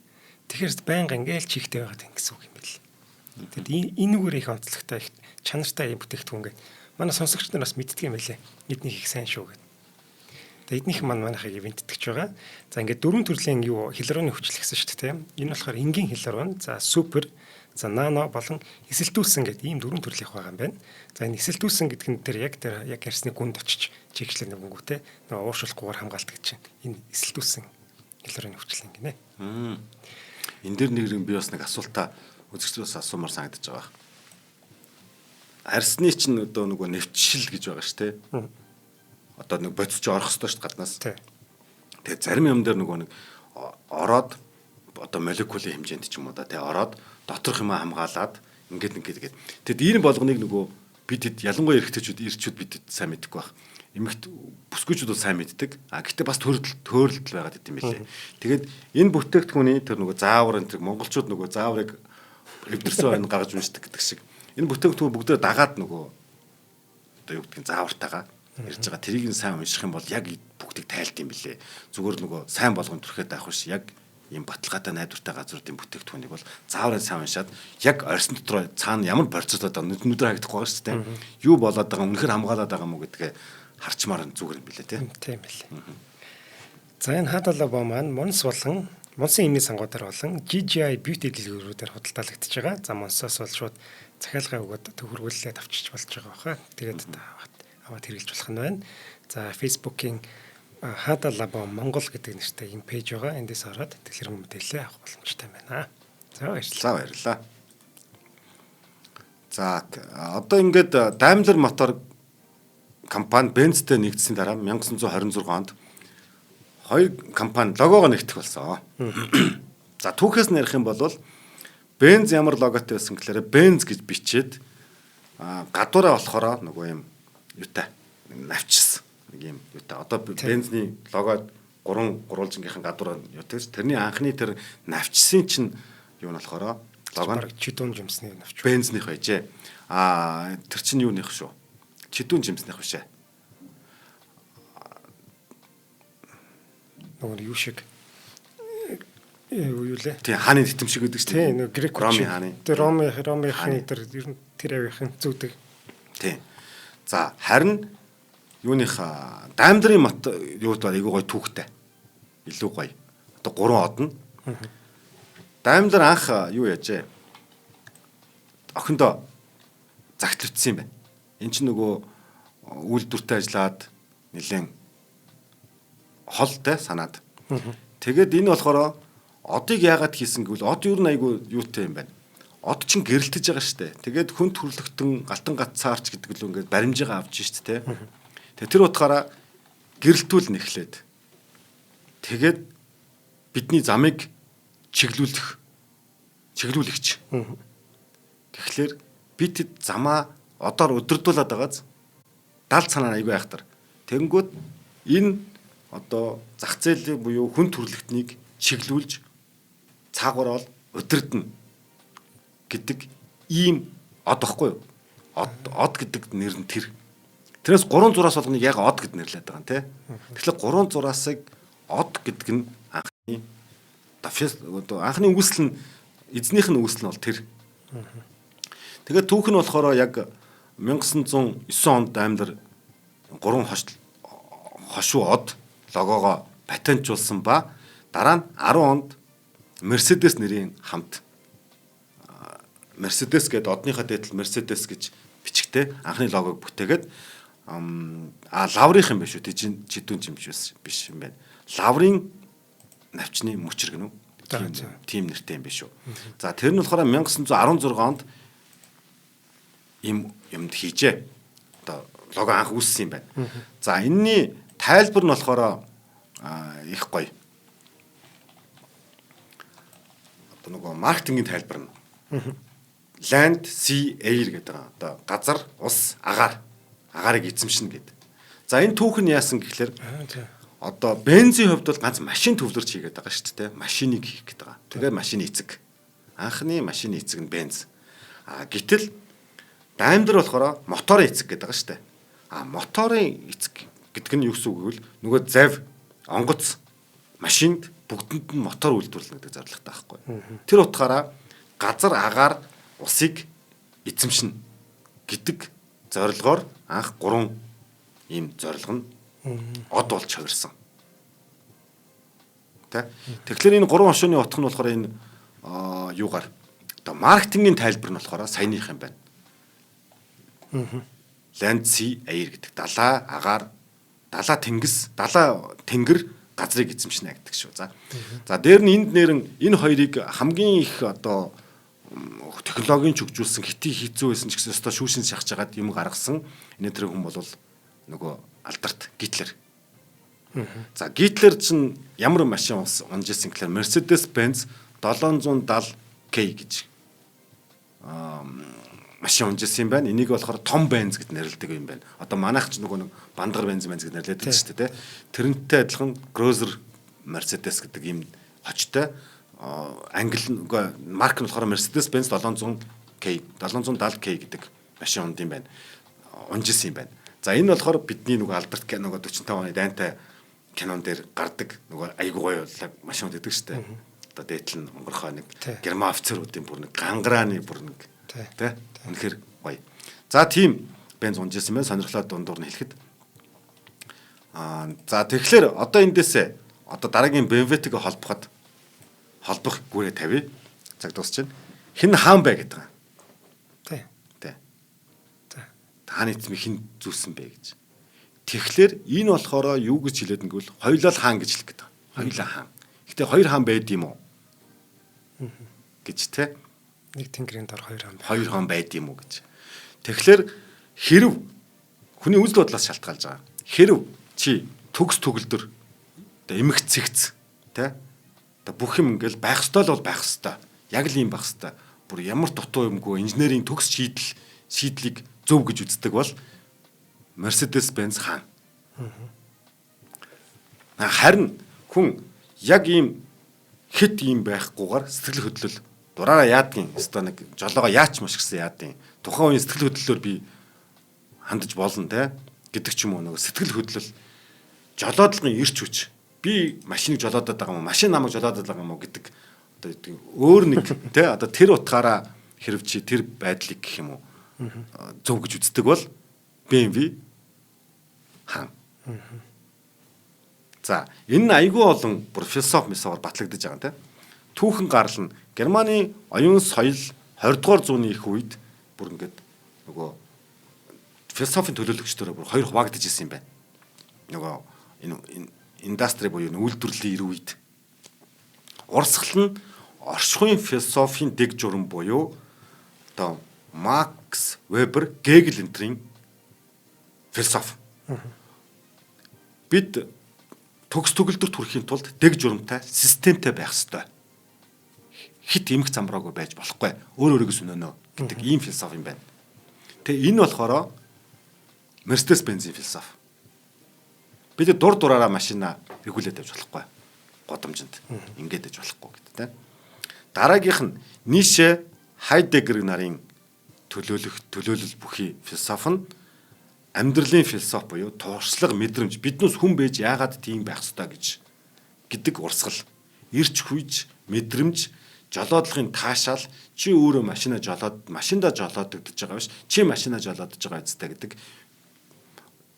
Тэгэхээр байнга ингээл чихтэй байгаад гэсэн үг юм бэл. Тэгэд энэгээр их онцлогтой их чанартай юм бүтээгдэхүүн гэдэг. Манай сонсогч нар бас мэддэг юм байлээ. Эднийх их сайн шүү гэдэг. Тэгээд эднийх манайхыг ивэнтдэгч байгаа. За ингээд 4 төрлийн хилорооны хүчил гэсэн шүү дээ. Энэ болохоор энгийн хилорон, за супер, за нано болон эсэлтүүлсэн гэдэг ийм 4 төрлийнх байгаа юм байна. За энэ эсэлтүүлсэн гэдэг нь тэр яг арьсны гүнд очиж чигшлэх нэгнгүүтэй нөгөө ууршуулахгүйгээр хамгаалдаг чинь энэ эсэлтүүлсэн хилорооны хүчил юм гинэ. Энэ дэр би бас нэг асуултаа үзэгчдээс асуумаар санагдаж байгаа. Арьсны чинь одоо нөгөө нэвчшил гэж байгаа шүү дээ. Одоо нэг бодисч орох хэрэгтэй шүү дээ гаднаас. Тэгээ зарим юм дээр нөгөө нэг ороод одоо молекулын хэмжээнд ч юм уу да тэгээ ороод доторх юм хамгаалаад ингээд тэгээд тэгэд энэ болгоныг нөгөө бидэд ялангуяа эрэгтэйчүүд бидэд сайн мэддэг байх. Эмэгт бүсгүйчүүд бол сайн мэддэг. Гэхдээ бас төөрөлт байгаад идэм билээ. Тэгээд энэ бүтээгдэхүүний тэр нөгөө заавар энэ монголчууд нөгөө зааврыг эвдэрсэн байна гаргаж уншдаг гэдэг шиг. Энэ бүтээгдэхүүн бүгдээ дагаад нөгөө одоо юу гэдгийг заавартайгаа ярьж байгаа. Тэрийг нь сайн унших юм бол яг бүгдийг тайлт юм билээ. Зүгээр нөгөө сайн болгонд төрөхөд авах биш. Яг ийм баталгаатай найдвартай газруудын бүтээгдэхүүнийг бол заавраа сайн уншаад яг орьсон дотор цаана ямар процессод одоо нүдээр харагдахгүй байгаа шүү дээ. Юу болоод байгаа үнэхээр хамгаалаад байгаа мó гэдгээ харчмаар зүгээр юм билээ тийм билээ. За энэ Hada Labo маань монсын эмийн сангуудаар болон GGI Beauty дэлгүүрүүдээр худалдаалагдж байгаа. За монсоос бол шууд захиалгаа өгөөд төгөргүүлээд авчиж болж байгаа баха. Тэгээд аваад хэрэглэж болох нь байна. За Facebook-ийн Hada Labo Монгол гэдэг нэртэй ийм пэйж байгаа. Эндээс ороод дэлгэрэн мэдээлэл авах боломжтой байна. За баярлалаа. За одоо ингээд Daimler Motor компани Benz-тэй нэгдсэний дараа 1926 онд хоёр компани логогоо нэгтгэх болсон. За түүхээс нь ярих юм бол Benz ямар логотой байсан гэхээр Benz гэж бичээд гадуураа болохоор нөгөө юм юутай навчсан нэг юм юутай. Одоо Benz-ний лого 3 гурвалжингийнхэн гадуураа юутай. Тэрний анхны тэр навчсан чинь юу нь болохоор лого нь чидүүн жимсний навч. Benz-ных байжээ. Тэр чинь юуных шүү. Чидүүн жимсних бишээ. Нөгөө юу шиг юу лээ. Тийм хааны титэм шиг гэдэг чинь. Тийм грек Роми хааны. Тэр Ромын тэр ер нь тэр авийн зүүдэг. Тийм. За харин юуных Daimler-ийн мот юуд ба айгуу гой түүхтэй. Илүү гоё. Одоо 3 одно. Daimler анх юу яажээ? Охиндоо загтлагдсан юм байна. Энд чинь нөгөө үйлдвэртэй ажиллаад нэлээд холтой санаад. Тэгээд энэ болохоор одыг яагаад хийсэн гэвэл од юу н айгу юутай юм байна. Од чинь гэрэлтэж байгаа штэ. Тэгээд хүн төрлөختөн галтан гацаарч гэдэг л ингээд баримжаагаа авч штэ тэ. Тэгээд тэр утгаараа гэрэлтүүл нэхлээд. Тэгээд бидний замыг чиглүүлэгч. Тэгэхээр бид замаа одоор өдөрдүүлээд байгааз далд санаа айгүй айхтар. Тэнгүүд энэ одоо зах зээлийн буюу хүн төрлөختнийг чиглүүлж цаагаараа өдөрдөн гэдэг ийм од واخгүй юу? Од гэдэг нэр нь тэр. Тэрээс 3 зураас болгоныг яг од гэд нэрлээд байгаа юм тий. Тэгэхээр 3 зураасыг од гэдэг нь анхны дафс одоо анхны үгүйсэл нь эзнийх нь үүсэл нь бол тэр. Тэгээд түүх нь болохоор яг 1909 онд Daimler 3 хошуу од логогоо патентжуулсан ба дараа нь 10 онд Mercedes нэрийн хамт Mercedes гэдэг одныхаа дээдл Mercedes гэж бичгтэй анхны логог бүтээгээд лаврын юм биш үү? Жидүүн жимж биш юм байна. Лаврын навчны мөчр гэнэ үү? Тийм нэртэй юм биш үү? За тэр нь болохоор 1916 онд юмд хийжээ. Одоо лого анх үүссэн юм байна. За энэний тайлбар нь болохоор их гоё. Одоо нөгөө маркетингийн тайлбар нь Land, Sea, Air гэдэг. Одоо газар, ус, агаарыг эзэмшнэ гэдэг. За энэ түүх нь яасан гэхэлэр одоо бензийн хувьд бол ганц машин төвлөрч хийгээд байгаа шүү дээ. Машиныг хийх гэдэг байгаа. Тэгээд машины эцэг. Анхны машины эцэг нь бенз. Гэтэл Daimler болохоор моторын эцэг гэдэг байгаа шүү дээ. Моторын эцэг гэдэг нь юу гэсэн үг вэ? Нөгөө завь, онгоц, машинд бүгдэнд нь мотор үйлдвэрлэнэ гэдэг зорилготой байхгүй. Тэр утгаараа газар, агаар, усыг эзэмшнэ гэдэг зорилгоор анх 3 ийм зорилго нь од болж хувирсан. Тэгэхээр энэ 3 хошууны утга нь болохоор энэ юугаар одоо маркетингийн тайлбар нь болохоор саяных юм байна. Land, Sea, Air гэдэг далаа, агаар, далаа тэнгэр газрыг эзэмшнэ гэдэг шүү. За дээр нь энд нэрэн энэ хоёрыг хамгийн их одоо технологийн чөгжүүлсэн хэцүү байсан ч гэсэн өстой шүүшин шахаж хагаад юм гаргасан энэ тэр хүн бол нөгөө алдарт Гитлер. За Гитлер чинь ямар машин унжсэн гэхээр Mercedes-Benz 770K гэж машин унжсэн юм байна. Энийг болохоор Том Benz гэд нэрлэдэг юм байна. Одоо манайх ч нөгөө нэг бандгар Benz гэд нэрлэдэг шүү дээ. Тэрнтэй адилхан Chrysler Mercedes гэдэг юм хочтой англи марк нь болохоор Mercedes-Benz 770K гэдэг машин унд юм байна. Унжсэн юм байна. За энэ болохоор бидний нөгөө алдарт нөгөө 45 оны дайнтай кинон дээр гардаг нөгөө айгуу гоё машин гэдэг шүү дээ. Одоо дээдл нь онгорхоо нэг герман офицеруудын бүр нэг гангарааны бүр нэг тий. Үнэхээр гоё. За тийм Benz унжсэн байна. Сонирхлоо дундуур нь хэлэхэд. За тэгэхээр одоо эндээсээ одоо дараагийн BMW-тэйг холбох гүрээ тавья. Цаг дуусч байна. Хэн хаан бай гэдэг юм. Тий. Хааны эзэмийг хэн зүүсэн бэ гэж. Тэгэхээр энэ болохоор юу гэж хэлээд нэгэвэл хоёулаа хаан гэж хэлэх гэдэг. Хоёулаа хаан. Гэтэ хоёр хаан байд юм уу? Гэж те. Нэг тэнгэрийн дор хоёр хаан байд юм уу гэж. Тэгэхээр хэрв хүний үзэл бодлоос шалтгаалж байгаа. Хэрв чи төгс төгөлдөр одоо эмх цэгц те. Одоо бүх юм ингээл байх ёстой л бол байх ёстой. Яг л юм байх ёстой. Бүр ямар дутуу юмгүй инженерийн төгс шийдлийг зөв гэж үздэг бол Mercedes-Benz хаан. Харин хүн яг ийм хэд ийм байхгүйгээр сэтгэл хөдлөл дураараа яадгийн өстой нэг жолоогоо яач маш гисэн яадгийн тухайн үеийн сэтгэл хөдлөлөөр би хандаж болно те гэдэг ч юм уу нэг сэтгэл хөдлөл жолоодлогын ирч хүч би машиныг жолоодод байгаа юм машин намайг жолоодод байгаа юм уу гэдэг одоо өөр нэг те одоо тэр утгаараа хэрв чи тэр байдлыг гэх юм уу зөв гэж үздэг бол BMW хаан. За энэ айгүй олон бүр философиор батлагдаж байгаа тийм. Түүхэн гарал нь Германы оюун соёл 20 дугаар зууны их үед бүр ингээд нөгөө философийн төлөөлөгчдөрөө бүр хоёр хуваагдаж ирсэн юм байна. Нөгөө энэ индастри буюу үйлдвэрлэлийн ир үед урсгал нь оршихуйн философийн дэг журам буюу одоо Макс Вебер, Гегель энтрийн философи. Бид төгс төгөлдөрт хүрэхийн тулд дэг журамтай, системтэй байх ёстой. Хит эмх замбраагүй байж болохгүй. Өөрөөгөө сүнөнө гэдэг ийм философи юм байна. Тэгээ энэ болохоор Mercedes-Benz-ийн философи. Бид дур дураараа машина регулээд авч болохгүй. Годомжинд ингээд ээж болохгүй гэдэг тийм. Дараагийнх нь Нише, Хайдеггер нарын төлөөлөл бүхий философи нь амьдралын философи буюу туршлага мэдрэмж биднээс хүн байж яагаад тийм байх ёстой гэдэг урсгал ирч хүйж мэдрэмж жолоодлогын таашаал чи өөрөө машиндаа жолоодогдож байгаа биш. Чи машинаа жолоодож байгаа үстэй гэдэг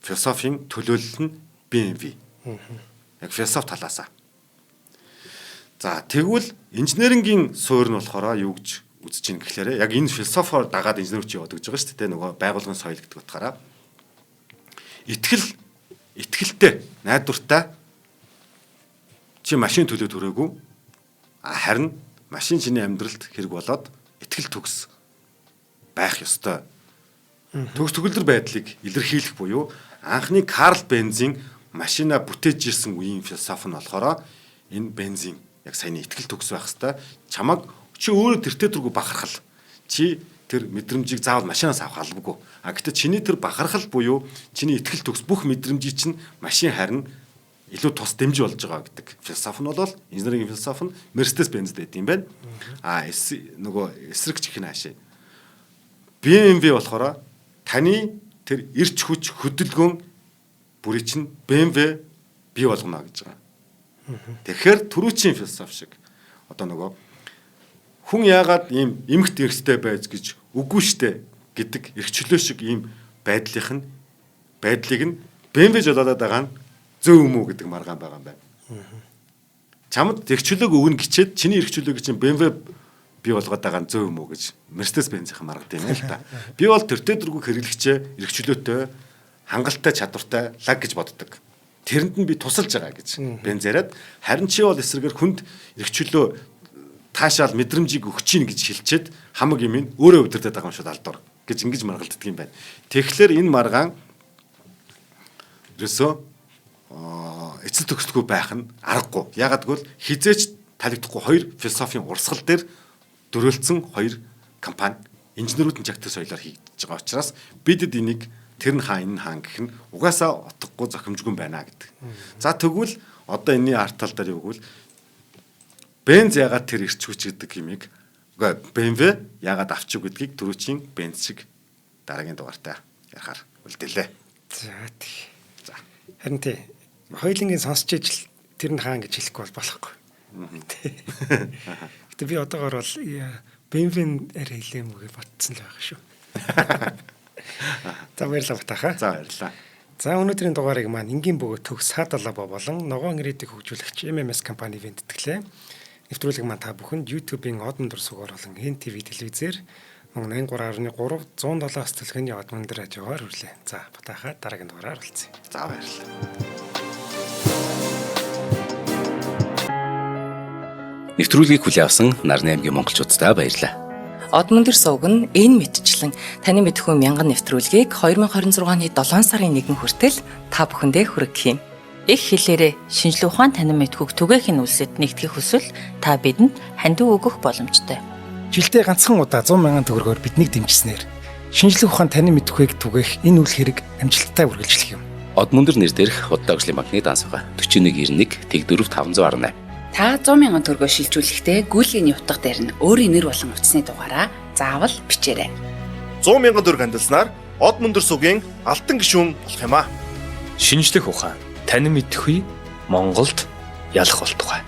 философийн төлөөлөл нь BMW. Яг философи талаасаа. За тэгвэл инженерингийн суурь нь болохоор юу гэж үзэж ийн гэхлээрэ яг энэ философоор дагаад инженерч яваад гэж байгаа шүү дээ. Нөгөө байгууллагын соёл гэдэг утгаараа итгэлтэй, найдвартай чи машин төлөө төрөөгүй харин машин чиний амьдралд хэрэг болоод итгэл төгс байх ёстой. Төгс төгөлдөр байдлыг илэрхийлэх буюу анхны Карл Бензийн машина бүтээж ирсэн үеийн философи нь болохоор энэ бензин яг саяны итгэл төгс байх хэвээр чамаг чи өөрөө тэртээ дургу бахархал. Чи тэр мэдрэмжийг заавал машинаас авах албагүй. Гэхдээ чиний тэр бахархал буюу чиний итгэл төгс бүх мэдрэмжийг чинь машин харин илүү тус дэмжиж болж байгаа гэдэг философи нь бол инженерийн философи нь Mercedes-Benz гэдэг юм байна. Нөгөө эсрэг чих нь хаашаа. BMW болохоор таны тэр эрч хүч хөдөлгөөн бүрий чинь BMW бий болгоно гэж байгаа. Тэгэхээр түрүүчийн философи шиг одоо нөгөө хүн яагаад ийм эмхт эрхтэй байж гэж үгүй штэ гэдэг эрхчлөө шиг ийм байдлыг нь BMW жолоодод байгаа нь зөв юм уу гэдэг маргаан байгаа юм байна. Чамд эрхчлөөг өгнө гिचээд чиний эрхчлөөг чинь BMW бий болгоод байгаа нь зөв юм уу гэж Mercedes-Benz-ийн маргад юм л та. Би бол төртөө дөрвөг хэрэглэгчээ эрхчлөөтэй хангалттай чадвартай лаг гэж боддог. Тэрэнд нь би тусалж байгаа гэж Benz яриад харин чи бол эсрэгээр хүнд эрхчлөө таашаал мэдрэмжийг өгч чинь гэж хэлчихэд хамаг юм ин өөрөө өдөрдөд байгаа юм шиг алдуур гэж ингэж маргалддаг юм байна. Тэгэхээр энэ маргаан ерөөсөө эцэл төгсдөггүй байх нь аргагүй. Ягаад гэвэл хизээч талигдахгүй хоёр философийн урсгал дээр дөрөөлцсөн хоёр компани инженерүүд нь жагтар соёлоор хийж байгаа учраас бидэд энийг тэр нь хаан энэ хаан гэх нь угаасаа утгагүй зохимжгүй байна гэдэг. За тэгвэл одоо энэний арт тал дээр юу гэвэл Benz ягаад тэр эрч хүч гэдэг юмыг BMW ягаад авчих гэдгийг түрүүчийн Benz шиг дараагийн дугаартаа ярихаар үлдээлээ. За тий. За харин тий. Хоёулынгийн сонсч ижил тэр нь хаан гэж хэлэхгүй бол болохгүй. Гэтэ би одоогор бол BMW арай хэлэм үгээ ботсон л байгаа шүү. За баярлалаа батаха. За баярлалаа. За өнөөдрийн дугаарыг маань энгийн бөгөөд төгс хадалаа болон ногоон ирээдүйг хөгжүүлэгч MMS компани бэнтэтгэлээ. Нэвтрүүлэг маань та бүхэнд YouTube-ийн од мөндөр сугаар болон NTV телевизээр 83.3 107-аас төлхөний од мөндөр хажуугаар хүрлээ. За батаха дараагийн дугаараар уулзъя. За баярлалаа. Нэвтрүүлгийг хүлээн авсан Нарны аймгийн монголчуудаа баярлалаа. Од мөндөр сувг нь энэ мэдчлэн таны мэдхүйн мянган нэвтрүүлгийг 2026 оны 7 сарын 1 хүртэл та бүхэндээ хүргэх юм. Их хэлээрээ шинжлэх ухаан танин мэдхүйг түгээхийн үлсэд нэгтгэх хүсвэл та бидэнд хандив өгөх боломжтой. Жилдээ ганцхан удаа 100,000 төгрөгөөр биднийг дэмжснээр шинжлэх ухаан танин мэдхүйг түгээх энэ үйл хэрэг амжилттай үргэлжлэх юм. Од мөндөр нэр дээрх Худалдаа агшлын банкны дансага 4191 Тэг 4518. Та 100,000 төгрөгөөр шилжүүлэхдээ гүйцэтгэлийн утга дээр нь өөрийн нэр болон утасны дугаараа заавал бичээрэй. 100,000 төгрөг хандалснаар од мөндөр сувгийн алтан гишүүн болох юм а. Шинжлэх ухаан танин мэдхгүй Монголд ялах болтугай.